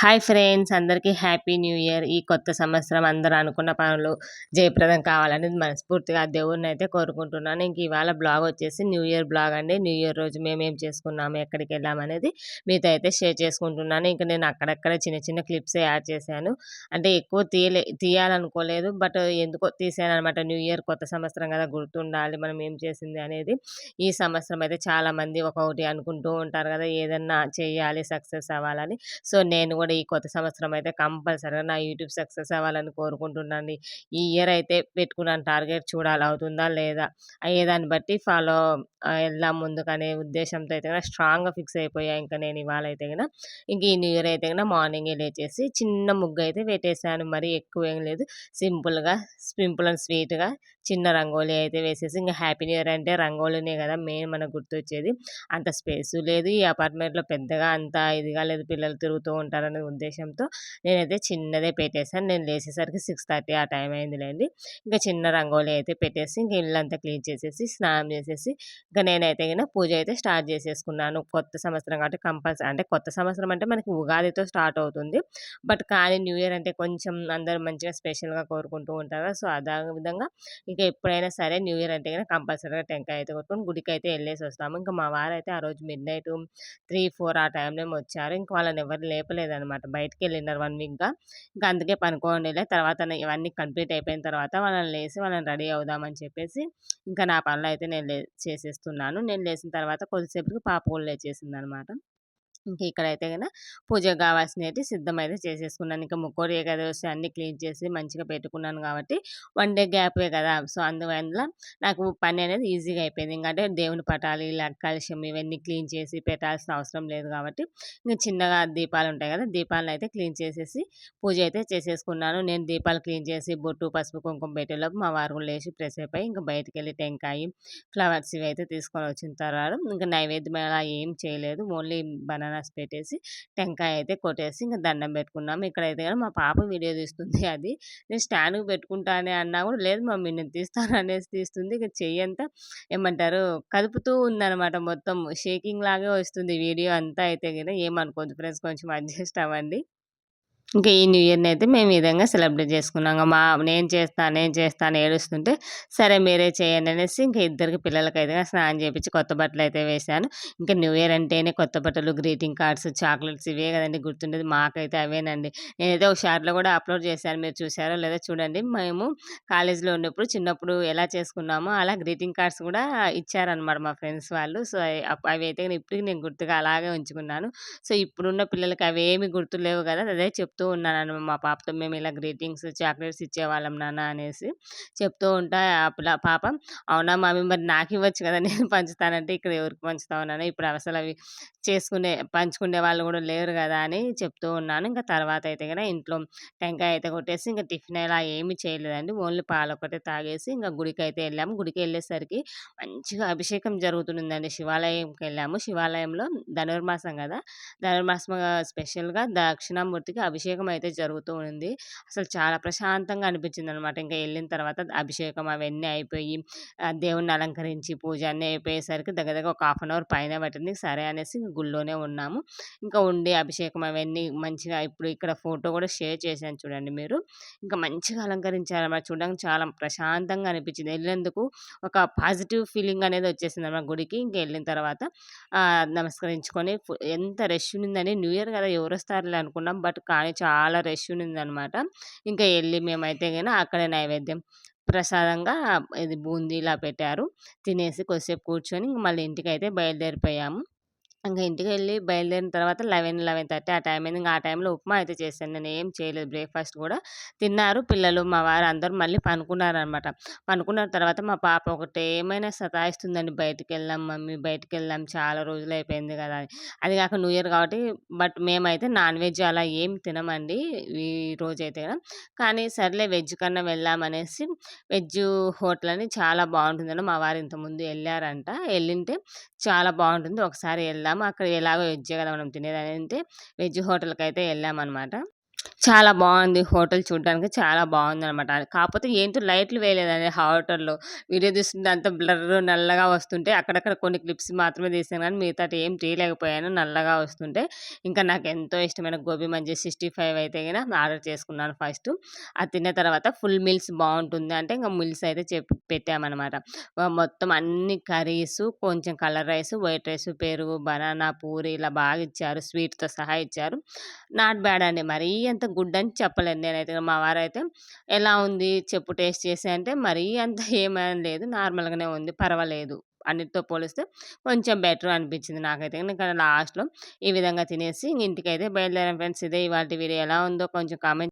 Hi friends, అందరికీ happy new year. ఈ కొత్త సంవత్సరం అందరూ అనుకున్న పనులు జయప్రదం కావాలని మనస్ఫూర్తిగా ఆ దేవుడిని అయితే కోరుకుంటున్నాను. ఇంక ఇవాళ బ్లాగ్ వచ్చేసి న్యూ ఇయర్ బ్లాగ్ అండి. న్యూ ఇయర్ రోజు మేమేం చేసుకున్నాము, ఎక్కడికి వెళ్ళామనేది మీతో అయితే షేర్ చేసుకుంటున్నాను. ఇంక నేను అక్కడక్కడ చిన్న చిన్న క్లిప్సే యాడ్ చేశాను. అంటే ఎక్కువ తీయాలనుకోలేదు, బట్ ఎందుకో తీసాను అనమాట. న్యూ ఇయర్ కొత్త సంవత్సరం కదా, గుర్తుండాలి మనం ఏం చేసింది అనేది. ఈ సంవత్సరం అయితే చాలా మంది ఒక్కొక్కటి అనుకుంటూ ఉంటారు కదా, ఏదన్నా చేయాలి, సక్సెస్ అవ్వాలని. సో, నేను గూడా ఈ కొత్త సంవత్సరం అయితే కంపల్సరీగా నా యూట్యూబ్ సక్సెస్ అవ్వాలని కోరుకుంటున్నానండి. ఈ ఇయర్ అయితే పెట్టుకున్నాను టార్గెట్, చూడాలి అవుతుందా లేదా? అయ్యేదాన్ని బట్టి ఎళ్దాం ముందుకనే ఉద్దేశంతో అయితే గన స్ట్రాంగ్‌గా ఫిక్స్ అయిపోయా. ఇంక నేను ఇవాళైతే గన ఇంక ఈ న్యూ ఇయర్ అయితే గన మార్నింగే లేచేసి చిన్న ముగ్గయితే పెట్టేసాను. మరీ ఎక్కువేం లేదు. సింపుల్‌గా, సింపుల్ అండ్ స్వీట్‌గా చిన్న రంగోలి అయితే వేసేసి, ఇంక హ్యాపీ న్యూ ఇయర్ అంటే రంగోలినే గదా మెయిన్ మనకు గుర్తొచ్చేది. అంత స్పేసు లేదు. ఈ అపార్ట్మెంట్‌లో పెద్దగా అంత ఇదిగా లేదు. పిల్లలు తిరుగుతూ ఉంటారనే ఉద్దేశ్యంతో నేనైతే చిన్నదే పెట్టేసాను. నేను లేచేసరికి 6:30 ఆ టైం అయిందిలెండి. ఇంక చిన్న రంగోలి అయితే పెట్టేసి, ఇంక ఇల్లంతా క్లీన్ చేసేసి, స్నానం చేసేసి, ఇంక నేనైతే గిన పూజ అయితే స్టార్ట్ చేసేసుకున్నాను. కొత్త సంవత్సరం కాబట్టి అంటే కొత్త సంవత్సరం అంటే మనకి ఉగాదితో స్టార్ట్ అవుతుంది. బట్ కానీ న్యూ ఇయర్ అంటే కొంచెం అందరూ మంచిగా స్పెషల్‌గా కోరుకుంటూ ఉంటారు. సో, అదా విధంగా ఇంక ఎప్పుడైనా సరే న్యూ ఇయర్ అంటే గనక కంపల్సరీగా టెంకాయ అయితే కొట్టుకొని గుడికైతే ఎళ్ళేసొస్తాము. ఇంక మా వారైతే ఆ రోజు మిడ్‌నైట్ 3, 4 ఆ టైంలో ఏమో వచ్చారు. ఇంక వాళ్ళనెవరిని లేపలేదనమాట. బయటికెళ్ళినారు 1 వీక్‌గా. ఇంక అందుకే పనుకోనుండిలే. తర్వాత ఇవన్నీ కంప్లీట్ అయిపోయిన తర్వాత వాళ్ళని లేసి వాళ్ళని రెడీ అవుదామని చెప్పేసి, ఇంకా నా పనులయితే నేను చేసేస్తున్నాను. నేను లేసిన తర్వాత కొద్దిసేపటికి పాప కూడా లేచేసిందనమాట. ఇంక ఇక్కడైతే గన పూజకు గావాల్సినయి సిద్ధమైతే చేసేసుకున్నాను. ఇంక ముక్కోడి ఏకాదశి అన్నీ క్లీన్ చేసి మంచిగా పెట్టుకున్నాను గాబట్టి, 1 డే గ్యాపే గదా! సో, అందువల్ల నాకు పని అనేది ఈజీగా అయిపోయింది. ఇంకంటే దేవుని పటాలు, ఇలా కలశం ఇవన్నీ క్లీన్ చేసి పెట్టాల్సిన అవసరం లేదు గాబట్టి, ఇంక చిన్నగా దీపాలుంటాయి గదా, దీపాలనైతే క్లీన్ చేసేసి పూజ అయితే చేసేసుకున్నాను. నేను దీపాలు క్లీన్ చేసి బొట్టు, పసుపు, కుంకుమ పెట్టేలోపు మా వారు గూడా లేచి ఫ్రెష్ అయిపోయి, ఇంక బయటికెళ్ళి టెంకాయి, ఫ్లవర్స్ ఇవైతే తీసుకొనొచ్చిన తర్వాత ఇంక నైవేద్యం అలా ఏం చేయలేదు. ఓన్లీ బనానాస్ పెట్టేసి, టెంకాయ అయితే కొట్టేసి, ఇంక దండం పెట్టుకున్నాము. ఇక్కడైతే గనుక మా పాప వీడియో తీస్తుంది. అది నేను స్టాండ్‌కి పెట్టుకుంటానే అన్నా కూడా, లేదు మమ్మీ నేను తీస్తాను అనేసి తీస్తుంది. ఇక చెయ్యంతా ఏమంటారు, కదుపుతూ ఉందనమాట మొత్తం. షేకింగ్ లాగే వస్తుంది వీడియో అంతా అయితే గిన. ఏమనుకోవద్దు ఫ్రెండ్స్, కొంచెం అడ్జస్ట్ అవ్వండి. ఇంకా ఈ న్యూ ఇయర్‌నయితే మేము ఈ విధంగా సెలబ్రేట్ చేసుకున్నాం. నేను చేస్తా అని ఏడుస్తుంటే, సరే మీరే చేయండి అనేసి ఇంక ఇద్దరికి పిల్లలకైతే స్నానం చేపిచ్చి కొత్త బట్టలయితే వేశాను. ఇంకా న్యూ ఇయర్ అంటేనే కొత్త బట్టలు, గ్రీటింగ్ కార్డ్స్, చాక్లెట్స్ ఇవే కదండీ గుర్తుండేది. మాకైతే అవేనండి. నేనైతే ఒక షార్ట్‌లో కూడా అప్‌లోడ్ చేశాను. మీరు చూసారో లేదో చూడండి. మేము కాలేజీలో ఉన్నప్పుడు చిన్నప్పుడు ఎలా చేసుకున్నామో అలా గ్రీటింగ్ కార్డ్స్ కూడా ఇచ్చారనమాట మా ఫ్రెండ్స్ వాళ్ళు. సో, అవైతే ఇప్పటికి నేను గుర్తుగా అలాగే ఉంచుకున్నాను. సో, ఇప్పుడున్న పిల్లలకి అవేమి గుర్తులేవు గదా! అదే చెప్తూ ఉన్నాను మా పాపతో. మేము ఇలా గ్రీటింగ్స్, చాక్లెట్స్ ఇచ్చేవాళ్ళం నాన్న అనేసి చెప్తూ ఉంటే, ఆ పాప అవునా మమ్మీ మరి నాకివ్వచ్చు కదా! నేను పంచుతానంటే, ఇక్కడ ఎవరికి పంచుతావు నాన్న, ఇప్పుడు అసలవి పంచుకునే వాళ్ళు గూడా లేరు గదా! అని చెప్తూ ఉన్నాను. ఇంక తర్వాత అయితే గన ఇంట్లో టెంకాయ అయితే కొట్టేసి, ఇంక టిఫిన్ ఇలా ఏమి చేయలేదండి. ఓన్లీ పాలొక్కటే తాగేసి ఇంక గుడికైతే ఎళ్ళాము. గుడికెళ్ళేసరికి మంచిగా అభిషేకం జరుగుతుందండి. శివాలయంకెళ్ళాము. శివాలయంలో ధనుర్మాసం గదా! ధనుర్మాసంగా స్పెషల్‌గా దక్షిణామూర్తికి అభిషేకం అయితే జరుగుతూ ఉంది. అసలు చాలా ప్రశాంతంగా అనిపించిందనమాట. ఇంక ఎళ్ళిన తర్వాత అభిషేకం అవన్నీ అయిపోయి, దేవుడిని అలంకరించి పూజ అన్నీ అయిపోయేసరికి దగ్గర దగ్గర ఒక హాఫ్ అన్ అవర్ పైనే పట్టింది. సరే అనేసి గుడిలోనే ఉన్నాము. ఇంకా ఉండి అభిషేకం అవన్నీ మంచిగా, ఇప్పుడు ఇక్కడ ఫోటో కూడా షేర్ చేశాను చూడండి మీరు. ఇంకా మంచిగా అలంకరించారన్నమాట. చూడడానికి చాలా ప్రశాంతంగా అనిపించింది. ఎళ్ళినందుకు ఒక పాజిటివ్ ఫీలింగ్ అనేది వచ్చేసిందన్నమాట గుడికి. ఇంక ఎళ్ళిన తర్వాత నమస్కరించుకొని ఎంత రష్ ఉన్నిందని, న్యూ ఇయర్ గదా ఎవరొస్తారులే అనుకున్నాం. బట్ కానీ చాలా రష్ ఉన్నిందనమాట. ఇంకా ఎళ్లి మేమైతే అక్కడే నైవేద్యం ప్రసాదంగా ఇది బూందీ ఇలా పెట్టారు. తినేసి కొద్దిసేపు కూర్చొని ఇంక మళ్ళీ ఇంటికైతే బయలుదేరిపోయాము. ఇంక ఇంటికెళ్ళి బయలుదేరిన తర్వాత 11:30 ఆ టైం అయింది. ఇంక ఆ టైంలో ఉప్మా అయితే చేశాను. నేనేం చేయలేదు. బ్రేక్‌ఫాస్ట్ గూడా తిన్నారు పిల్లలు, మా వారు అందరూ మళ్ళీ పనుకున్నారనమాట. పనుకున్న తర్వాత మా పాప ఒకటే ఏమైనా సతాయిస్తుందండి. "బయటికెళ్దాం మమ్మీ, బయటికెళ్దాం చాలా రోజులయిపోయింది గదా!" అని. అది గాక న్యూ ఇయర్ కాబట్టి, బట్ మేమైతే నాన్ వెజ్ అలా ఏం తినమండి ఈ రోజైతే. కానీ సర్లే వెజ్ కన్నా వెళ్దామనేసి వెజ్ హోటల్ అని చాలా బావుంటుందని మా వారు ఇంతకుముందు ఎళ్లారంట. ఎళ్ళింటే చాలా బావుంటుంది, ఒకసారి ఎళ్దాము. అక్కడ ఎలాగో వెజ్జే గదా మనం తినేదనంటే, వెజ్ హోటల్‌కైతే ఎళ్ళామనమాట. చాలా బావుంది. హోటల్ చూడ్డానికి చాలా బావుందనమాట. కాపోతే ఏంటో లైట్లు వేయలేదండి హోటల్‌లో. వీడియో తీస్తుంటే అంతా బ్లర్ నల్లగా వస్తుంటే అక్కడక్కడ కొన్ని క్లిప్స్ మాత్రమే తీసాను గానీ మిగతాటి ఏం తీయలేకపోయాను నల్లగా వస్తుంటే. ఇంకా నాకెంతో ఇష్టమైన గోబీ మంచూరియా 65 అయితే గిన ఆర్డర్ చేసుకున్నాను ఫస్టు. అది తిన్న తర్వాత ఫుల్ మీల్స్ బావుంటుంది అంటే ఇంక మీల్స్ అయితే పెట్టామనమాట. మొత్తం అన్ని కర్రీసు, కొంచెం కలర్ రైసు, వైట్ రైసు, పెరుగు, బనానా, పూరి ఇలా బాగా ఇచ్చారు. స్వీట్‌తో సహా ఇచ్చారు. నాట్ బ్యాడ్ అండి. మరీ అంత గుడ్ అని చెప్పలేను నేనైతే. మా వారైతే "ఎలా ఉంది చెప్పు టేస్ట్ చేసి" అంటే మరీ అంత ఏమని లేదు. నార్మల్‌గానే ఉంది. పర్వాలేదు. అన్నిటితో పోలిస్తే కొంచెం బెటర్ అనిపించింది నాకైతే. ఇంకా లాస్ట్‌లో ఈ విధంగా తినేసి ఇంటికైతే బయలుదేరాం ఫ్రెండ్స్. ఇదే ఇవాల్టి వీడియో ఎలా ఉందో కొంచెం కామెంట్